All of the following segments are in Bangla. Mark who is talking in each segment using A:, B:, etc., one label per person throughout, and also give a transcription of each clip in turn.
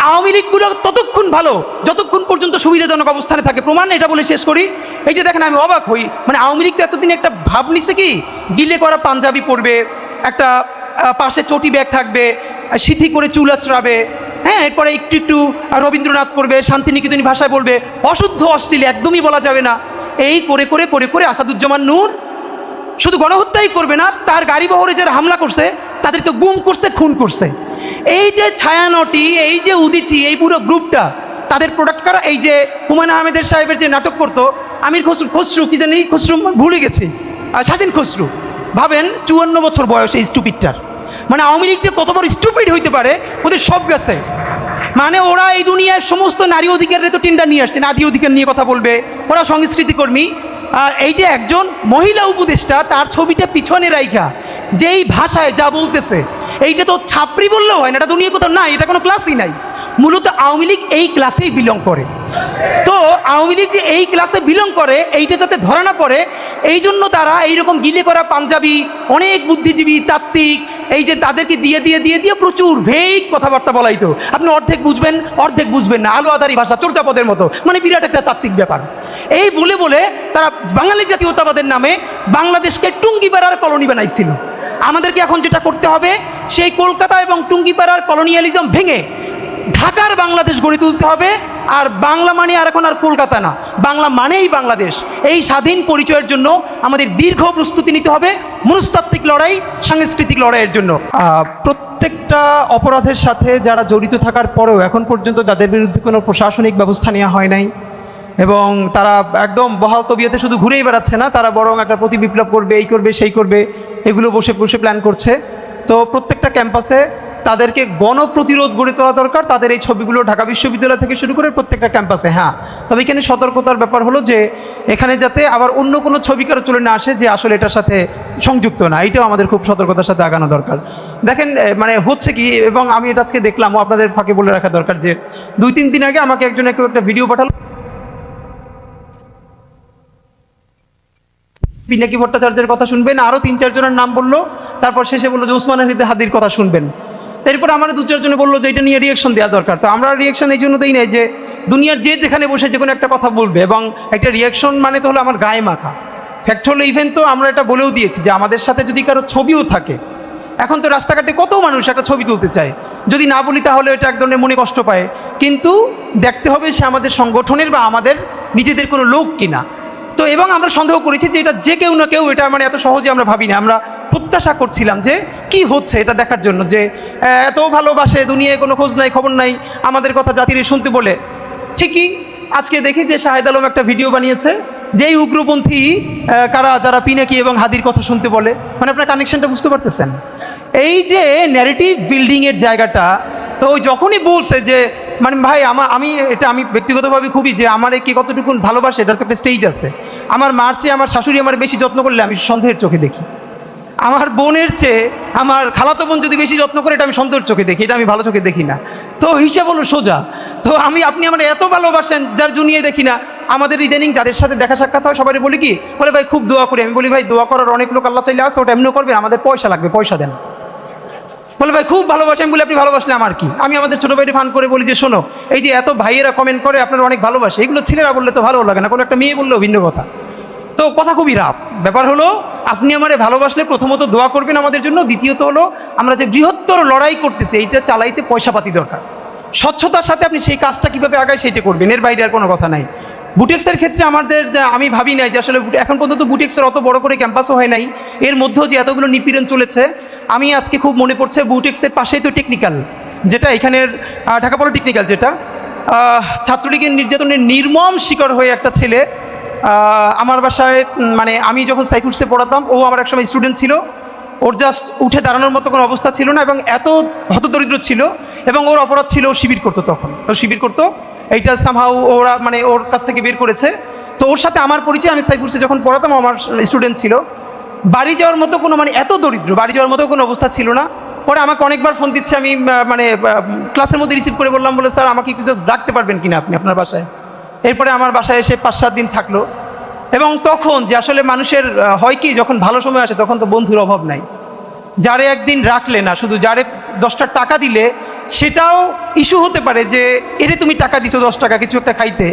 A: আওয়ামী লীগগুলো ততক্ষণ ভালো যতক্ষণ পর্যন্ত সুবিধাজনক অবস্থানে থাকে। প্রমাণ এটা বলে শেষ করি, এই যে দেখেন আমি অবাক হই, মানে আওয়ামী লীগ তো এতদিন একটা ভাব নিছে কি, গিলে করা পাঞ্জাবি পরবে, একটা পাশে চটি ব্যাগ থাকবে, সিথি করে চুল আঁচড়াবে, হ্যাঁ, এরপরে একটু একটু রবীন্দ্রনাথ পড়বে, শান্তিনিকেতনী ভাষায় বলবে, অশুদ্ধ অশ্লীল একদমই বলা যাবে না। এই করে করে করে করে আসাদুজ্জামান নূর শুধু গণহত্যাই করবে না, তার গাড়ি বহরে যারা হামলা করছে তাদেরকে গুম করছে, খুন করছে। এই যে ছায়ানটি, এই যে উদিচি, এই পুরো গ্রুপটা তাদের প্রোডাক্ট করা। এই যে হুমায়ুন আহমেদের সাহেবের যে নাটক করতো আমির খসরু কি জানি, খসরু ভুলে গেছি, স্বাধীন খসরু, ভাবেন 54 বছর বয়স এই স্টুপিডটার। মানে আওয়ামী লীগ যে কত বড় স্টুপিড হইতে পারে ওদের সব গেছে। মানে ওরা এই দুনিয়ার সমস্ত নারী অধিকারের তো টিন্ডা নিয়ে আসছে, নারী অধিকার নিয়ে কথা বলবে, ওরা সংস্কৃতি কর্মী। এই যে একজন মহিলা উপদেষ্টা, তার ছবিটা পিছনে রাইখা যেই ভাষায় যা বলতেছে, এইটা তো ছাপরি বললেও হয় না, এটা দুনিয়া কোথাও নাই, এটা কোনো ক্লাসই নাই। মূলত আওয়ামী লীগ এই ক্লাসেই বিলং করে। তো আওয়ামী লীগ যে এই ক্লাসে বিলং করে, এইটা যাতে ধরা না পড়ে, এই জন্য তারা এইরকম গিলে করা পাঞ্জাবি, অনেক বুদ্ধিজীবী তাত্ত্বিক, এই যে তাদেরকে দিয়ে দিয়ে দিয়ে দিয়ে প্রচুর ভেগ কথাবার্তা বলাই। তো আপনি অর্ধেক বুঝবেন অর্ধেক বুঝবেন না, আলো আধারি ভাষা, চর্যাপদের মতো, মানে বিরাট একটা তাত্ত্বিক ব্যাপার। এই বলে বলে তারা বাঙালি জাতীয়তাবাদের নামে বাংলাদেশকে টুঙ্গিপাড়ার কলোনি বানাইছিল। আমাদেরকে এখন যেটা করতে হবে, সেই কলকাতা এবং টুঙ্গিপাড়ার কলোনিয়ালিজম ভেঙে ঢাকার বাংলাদেশ গড়ে তুলতে হবে। আর বাংলা মানে আর এখন আর কলকাতা না, বাংলা মানেই বাংলাদেশ। এই স্বাধীন পরিচয়ের জন্য আমাদের দীর্ঘ প্রস্তুতি নিতে হবে, মনস্তাত্ত্বিক লড়াই, সাংস্কৃতিক লড়াইয়ের জন্য। প্রত্যেকটা অপরাধের সাথে যারা জড়িত থাকার পরেও এখন পর্যন্ত যাদের বিরুদ্ধে কোনো প্রশাসনিক ব্যবস্থা নেওয়া হয় নাই, এবং তারা একদম বহাল তবিয়তে শুধু ঘুরেই বেড়াচ্ছে না, তারা বরং একটা প্রতি বিপ্লব করবে, এই করবে সেই করবে, এগুলো বসে বসে প্ল্যান করছে। তো প্রত্যেকটা ক্যাম্পাসে তাদেরকে গণপ্রতিরোধ গড়ে তোলা দরকার। তাদের এই ছবিগুলো ঢাকা বিশ্ববিদ্যালয় থেকে শুরু করে প্রত্যেকটা ক্যাম্পাসে। হ্যাঁ, তবে এখানে সতর্কতার ব্যাপার হলো যে এখানে যাতে আবার অন্য কোনো ছবি কারো চলে না আসে যে আসলে এটার সাথে সংযুক্ত না, এইটাও আমাদের খুব সতর্কতার সাথে আগানো দরকার। দেখেন মানে হচ্ছে কি, এবং আমি এটা আজকে দেখলাম, আপনাদের ফাঁকে বলে রাখা দরকার যে 2-3 দিন আগে আমাকে একজন একটা ভিডিও পাঠালো, পিনাকি ভট্টাচার্যের কথা শুনবেন, আরও 3-4 জনের নাম বললো, তারপর শেষে বললো যে ওসমান হাদির কথা শুনবেন। এরপর আমার 2-4 জনে বললো যে এটা নিয়ে রিয়েকশন দেওয়া দরকার। তো আমরা রিয়েকশন এই জন্য দিই নাই যে দুনিয়ার যে যেখানে বসে যে কোনো একটা কথা বলবে, এবং একটা রিয়েকশন মানে তো হলো আমার গায়ে মাখা। ফ্যাক্ট হলো ইভেন তো আমরা এটা বলেও দিয়েছি যে আমাদের সাথে যদি কারো ছবিও থাকে, এখন তো রাস্তাঘাটে কত মানুষ একটা ছবি তুলতে চায়, যদি না বলি তাহলে এটা এক ধরনের মনে কষ্ট পায়, কিন্তু দেখতে হবে সে আমাদের সংগঠনের বা আমাদের নিজেদের কোনো লোক কিনা। তো এবং আমরা সন্দেহ করেছি যে এটা যে কেউ না কেউ, এটা মানে এত সহজে আমরা ভাবি না। আমরা প্রত্যাশা করছিলাম যে কি হচ্ছে এটা দেখার জন্য, যে এত ভালোবাসে, দুনিয়ায় কোনো খোঁজ নাই খবর নাই, আমাদের কথা জাতির শুনতে বলে। ঠিকই আজকে দেখি যে শাহেদ আলম একটা ভিডিও বানিয়েছে, যেই উগ্রপন্থী কারা যারা পিনাকি এবং হাদির কথা শুনতে বলে। মানে আপনার কানেকশনটা বুঝতে পারতেছেন? এই যে ন্যারেটিভ বিল্ডিংয়ের জায়গাটা, তো যখনই বলছে যে মানে ভাই আমি ব্যক্তিগতভাবে খুবই যে আমার কি কতটুকু ভালোবাসে, এটার তো একটা স্টেজ আছে। আমার মার চেয়ে আমার শাশুড়ি আমার বেশি যত্ন করলে আমি সন্দেহের চোখে দেখি, আমার বোনের চেয়ে আমার খালাতো বোন যদি বেশি যত্ন করে এটা আমি সন্দেহের চোখে দেখি, এটা আমি ভালো চোখে দেখি না। তো হিসাব হলো সোজা। তো আপনি আমার এত ভালোবাসেন যার জুনিয়ে দেখি না। আমাদের ইদানিং যাদের সাথে দেখা সাক্ষাৎ হয় সবাই বলি কি, বলে ভাই খুব দোয়া করি। আমি বলি ভাই দোয়া করার অনেক লোক আল্লাহ চাইলে আছে, ওটা এমনিও করবে, আমাদের পয়সা লাগবে, পয়সা দেন। বলে ভাই খুব ভালোবাসেন, বলে আপনি ভালোবাসলে আমার কি। আমি আমাদের ছোটো ভাইটি ফান করে বলি যে শোনো, এই যে এত ভাইয়েরা কমেন্ট করে আপনারা অনেক ভালোবাসে, এগুলো ছেলেরা বললে তো ভালো লাগে না, কোনো একটা মেয়ে বললেও ভিন্ন কথা। তো কথা খুবই রাফ। ব্যাপার হলো আপনি আমারে ভালোবাসলে প্রথমত দোয়া করবেন আমাদের জন্য, দ্বিতীয়ত হলো আমরা যে বৃহত্তর লড়াই করতেছি এইটা চালাইতে পয়সাপাতি দরকার। স্বচ্ছতার সাথে আপনি সেই কাজটা কীভাবে আগায় সেইটা করবেন, এর বাইরে আর কোনো কথা নাই। বুটেক্সের ক্ষেত্রে আমাদের আমি ভাবি নাই যে আসলে এখন পর্যন্ত বুটেক্সের অত বড় করে ক্যাম্পাসও হয় নাই, এর মধ্যেও যে এতগুলো নিপীড়ন চলেছে। আমি আজকে খুব মনে পড়ছে বুটেক্সের পাশেই তো টেকনিক্যাল, যেটা এখানের ঢাকা পলিটেকনিক্যাল, যেটা ছাত্রলীগের নির্যাতনের নির্মম শিকার হয়ে একটা ছেলে আমার বাসায়, মানে আমি যখন সাইফুডসে পড়াতাম, ও আমার একসময় স্টুডেন্ট ছিল, ওর জাস্ট উঠে দাঁড়ানোর মতো কোনো অবস্থা ছিল না, এবং এত হতদরিদ্র ছিল, এবং ওর অপরাধ ছিল ও শিবির করতো। তখন ও শিবির করতো, এইটা সামহাউ ওরা মানে ওর কাছ থেকে বের করেছে। তো ওর সাথে আমার পরিচয়, আমি সাইফুডসে যখন পড়াতাম আমার স্টুডেন্ট ছিল। বাড়ি যাওয়ার মতো কোনো মানে এত দরিদ্র, বাড়ি যাওয়ার মতো কোনো অবস্থা ছিল না। পরে আমাকে অনেকবার ফোন দিচ্ছে, আমি মানে ক্লাসের মধ্যে রিসিভ করে বললাম, বলে স্যার আমাকে একটু জাস্ট ডাকতে পারবেন কিনা আপনি আপনার বাসায়। এরপরে আমার বাসায় এসে 5-7 দিন থাকলো। এবং তখন যে আসলে মানুষের হয় কি, যখন ভালো সময় আসে তখন তো বন্ধুর অভাব নাই। যারে একদিন রাখলে না, শুধু যারে 10টা টাকা দিলে সেটাও ইস্যু হতে পারে যে এরে তুমি টাকা দিছো 10 টাকা কিছু একটা খাইতে,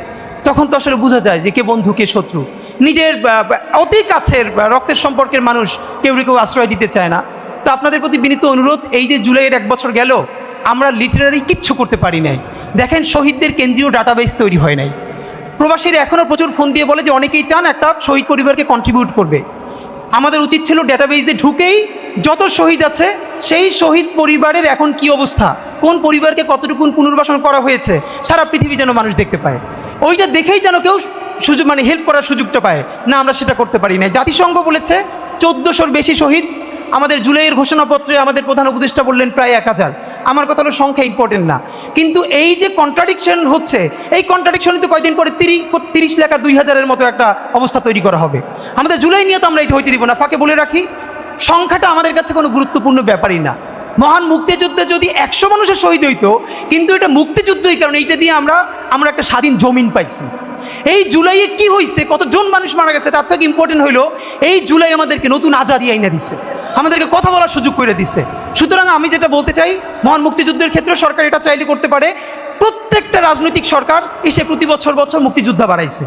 A: তখন তো আসলে বোঝা যায় যে কে বন্ধু কে শত্রু। নিজের অতি কাছের রক্তের সম্পর্কের মানুষ কেউ আশ্রয় দিতে চায় না। তো আপনাদের প্রতি বিনীত অনুরোধ, এই যে জুলাইয়ের 1 বছর গেল, আমরা লিটারারি কিচ্ছু করতে পারি নাই। দেখেন, শহীদদের কেন্দ্রীয় ডাটাবেস তৈরি হয় নাই। প্রবাসীরা এখনও প্রচুর ফোন দিয়ে বলে যে অনেকেই চান একটা শহীদ পরিবারকে কন্ট্রিবিউট করবে। আমাদের উচিত ছিল ডেটাবেসে ঢুকেই যত শহীদ আছে সেই শহীদ পরিবারের এখন কি অবস্থা, কোন পরিবারকে কতটুকু পুনর্বাসন করা হয়েছে, সারা পৃথিবী যেন মানুষ দেখতে পায়। ওইটা দেখেই যেন কেউ সুযোগ হেল্প করার সুযোগটা পায় না। আমরা সেটা করতে পারি না। জাতিসংঘ বলেছে 1400-র বেশি শহীদ। আমাদের জুলাইয়ের ঘোষণাপত্রে আমাদের প্রধান উপদেষ্টা বললেন প্রায় 1000। আমার কথা হলো সংখ্যা ইম্পর্টেন্ট না, কিন্তু এই যে কন্ট্রাডিকশন হচ্ছে, এই কন্ট্রাডিকশনে তো কয়েকদিন পরে 30 লাখ আর 2000-এর মতো একটা অবস্থা তৈরি করা হবে। আমাদের জুলাই নিয়ে তো আমরা এটা হইতে দিব না। ফাঁকে বলে রাখি, সংখ্যাটা আমাদের কাছে কোনো গুরুত্বপূর্ণ ব্যাপারই না। মহান মুক্তিযুদ্ধে যদি 100 মানুষের শহীদ হইতো, কিন্তু এটা মুক্তিযুদ্ধই, কারণ এইটা দিয়ে আমরা একটা স্বাধীন জমিন পাইছি। এই জুলাইয়ে কি হয়েছে, কতজন মানুষ মারা গেছে, তার থেকে ইম্পর্টেন্ট হইলো এই জুলাই আমাদেরকে নতুন আজাদি আইনা দিচ্ছে, আমাদেরকে কথা বলার সুযোগ করে দিচ্ছে। সুতরাং আমি যেটা বলতে চাই, মহান মুক্তিযুদ্ধের ক্ষেত্রে সরকার এটা চাইলে করতে পারে। প্রত্যেকটা রাজনৈতিক সরকার এসে প্রতি বছর মুক্তিযোদ্ধা বাড়াইছে।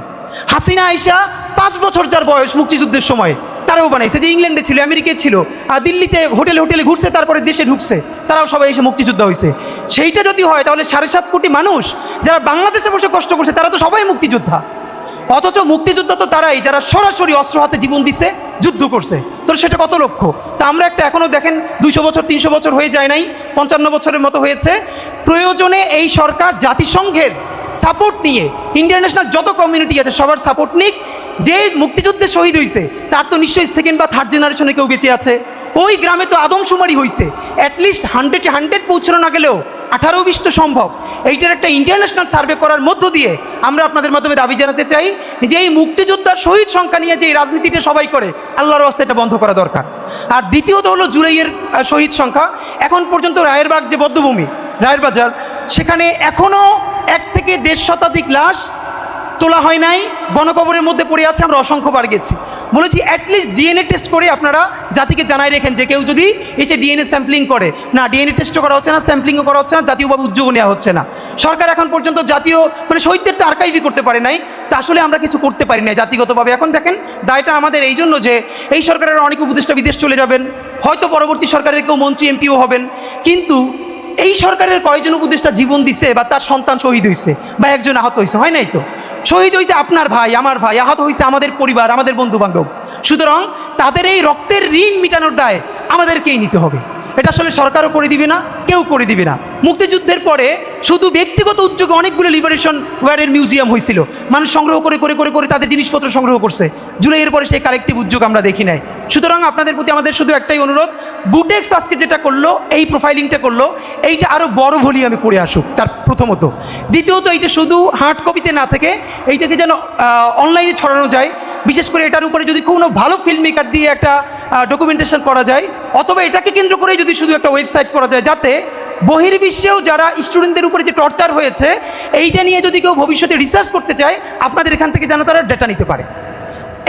A: হাসিনা আইসা 5 বছর যার বয়স মুক্তিযুদ্ধের সময়, তারাও বানাইছে। যে ইংল্যান্ডে ছিল, আমেরিকায় ছিল, আর দিল্লিতে হোটেলে ঘুরছে, তারপরে দেশে ঢুকছে, তারাও সবাই এসে মুক্তিযোদ্ধা হয়েছে। সেইটা যদি হয় তাহলে 7.5 কোটি মানুষ যারা বাংলাদেশে বসে কষ্ট করছে, তারা তো সবাই মুক্তিযোদ্ধা। অথচ মুক্তিযোদ্ধা তো তারাই যারা সরাসরি অস্ত্র হাতে জীবন দিছে, যুদ্ধ করছে। তো সেটা কত লক্ষ। তা আমরা একটা এখনও দেখেন 200 বছর 300 বছর হয়ে যায় নাই, 55 বছরের মতো হয়েছে। প্রয়োজনে এই সরকার জাতিসংঘের সাপোর্ট নিয়ে, ইন্টারন্যাশনাল যত কমিউনিটি আছে সবার সাপোর্ট নিক। যে মুক্তিযুদ্ধে শহীদ হয়েছে তার তো নিশ্চয়ই 2nd বা 3rd জেনারেশনে কেউ বেঁচে আছে। ওই গ্রামে তো আদমশুমারি হয়েছে, অ্যাটলিস্ট 100 পৌঁছানো না গেলেও 18-20 তো সম্ভব। এইটার একটা ইন্টারন্যাশনাল সার্ভে করার মধ্য দিয়ে আমরা আপনাদের মাধ্যমে দাবি জানাতে চাই যে এই মুক্তিযোদ্ধার শহীদ সংখ্যা নিয়ে যে এই রাজনীতিটা সবাই করে, আল্লাহর রাস্তায় এটা বন্ধ করা দরকার। আর দ্বিতীয়ত হলো জুলাইয়ের শহীদ সংখ্যা। এখন পর্যন্ত রায়েরবাগ যে বদ্ধভূমি, রায়ের বাজার, সেখানে এখনও 1 থেকে 1.5 শতাধিক লাশ তোলা হয় নাই, গণকবরের মধ্যে পড়ে আছে। আমরা অসংখ্যবার গেছি, বলেছি অ্যাটলিস্ট ডিএনএ টেস্ট করে আপনারা জাতিকে জানাই রেখেন যে কেউ যদি এসে ডিএনএ স্যাম্পলিং করে। না, ডিএনএ টেস্টও করা হচ্ছে না, স্যাম্পলিংও করা হচ্ছে না, জাতীয়ভাবে উদ্যোগও নেওয়া হচ্ছে না। সরকার এখন পর্যন্ত জাতীয় শহীদদের তো আর্কাইভই করতে পারে নাই। তা আসলে আমরা কিছু করতে পারি না জাতিগতভাবে। এখন দেখেন, দায়টা আমাদের এই জন্য যে এই সরকারের অনেক উপদেষ্টা বিদেশ চলে যাবেন, হয়তো পরবর্তী সরকারের কেউ মন্ত্রী এমপিও হবেন, কিন্তু এই সরকারের কয়েকজন উপদেষ্টা জীবন দিছে বা তার সন্তান শহীদ হয়েছে বা একজন আহত হয়েছে, হয় নাই তো? শহীদ হয়েছে আপনার ভাই, আমার ভাই, আহত হয়েছে আমাদের পরিবার, আমাদের বন্ধু বান্ধব। সুতরাং তাদের এই রক্তের ঋণ মিটানোর দায় আমাদেরকেই নিতে হবে। এটা আসলে সরকারও করে দিবে না, কেউ করে দিবে না। মুক্তিযুদ্ধের পরে শুধু ব্যক্তিগত উদ্যোগে অনেকগুলো লিবারেশন ওয়ারের মিউজিয়াম হয়েছিল, মানুষ সংগ্রহ করে করে করে করে তাদের জিনিসপত্র সংগ্রহ করছে। জুলাইয়ের পরে সেই কালেকটিভ উদ্যোগ আমরা দেখি নাই। সুতরাং আপনাদের প্রতি আমাদের শুধু একটাই অনুরোধ, বুটেক্স আজকে যেটা করলো, এই প্রোফাইলিংটা করলো, এইটা আরও বড় ভলিউমে করে আসুক, তার প্রথমত। দ্বিতীয়ত, এইটা শুধু হার্ড কপিতে না থেকে এইটাকে যেন অনলাইনে ছড়ানো যায়। বিশেষ করে এটার উপরে যদি কোনো ভালো ফিল্ম মেকার দিয়ে একটা ডকুমেন্টেশন করা যায়, অথবা এটাকে কেন্দ্র করে যদি শুধু একটা ওয়েবসাইট করা যায়, যাতে বহির্বিশ্বেও যারা স্টুডেন্টদের উপরে যে টর্চার হয়েছে, এইটা নিয়ে যদি কেউ ভবিষ্যতে রিসার্চ করতে চায়, আপনাদের এখান থেকে যেন তারা ডেটা নিতে পারে।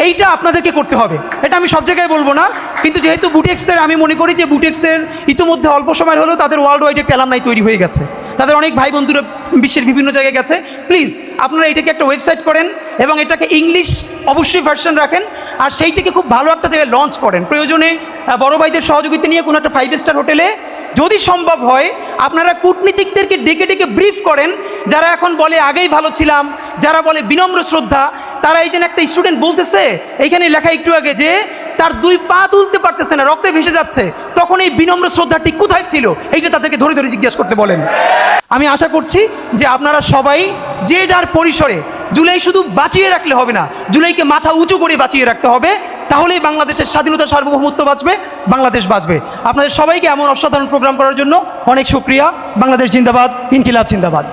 A: এইটা আপনাদেরকে করতে হবে। এটা আমি সব জায়গায় বলবো না, কিন্তু যেহেতু বুটেক্সের, আমি মনে করি যে বুটেক্সের ইতিমধ্যে অল্প সময় হলেও তাদের ওয়ার্ল্ড ওয়াইড একটা অ্যালামনাই তৈরি হয়ে গেছে, তাদের অনেক ভাই বন্ধুরা বিশ্বের বিভিন্ন জায়গায় গেছে। প্লিজ আপনারা এটাকে একটা ওয়েবসাইট করেন এবং এটাকে ইংলিশ অবশ্যই ভার্সন রাখেন, আর সেইটাকে খুব ভালো একটা জায়গায় লঞ্চ করেন। প্রয়োজনে বড় ভাইদের সহযোগিতা নিয়ে কোনো একটা 5 স্টার হোটেলে যদি সম্ভব হয় আপনারা কূটনীতিকদেরকে ডেকে ডেকে ব্রিফ করেন, যারা এখন বলে আগেই ভালো ছিলাম, যারা বলে বিনম্র শ্রদ্ধা, তারা এই যে একটা স্টুডেন্ট বলতেছে এইখানে লেখা একটু আগে যে তার 2 পা তুলতে পারতেছে না, রক্তে ভেসে যাচ্ছে, তখন এই বিনম্র শ্রদ্ধাটি কোথায় ছিল, এইটা তাদেরকে ধরে ধরে জিজ্ঞাসা করতে বলেন। আমি আশা করছি যে আপনারা সবাই যে যার পরিসরে, জুলাই শুধু বাঁচিয়ে রাখলে হবে না, জুলাইকে মাথা উঁচু করে বাঁচিয়ে রাখতে হবে, তাহলেই বাংলাদেশের স্বাধীনতা, সার্বভৌমত্ব বাঁচবে, বাংলাদেশ বাঁচবে। আপনাদের সবাইকে এমন অসাধারণ প্রোগ্রাম করার জন্য অনেক শুকরিয়া। বাংলাদেশ জিন্দাবাদ, ইনকিলাব জিন্দাবাদ।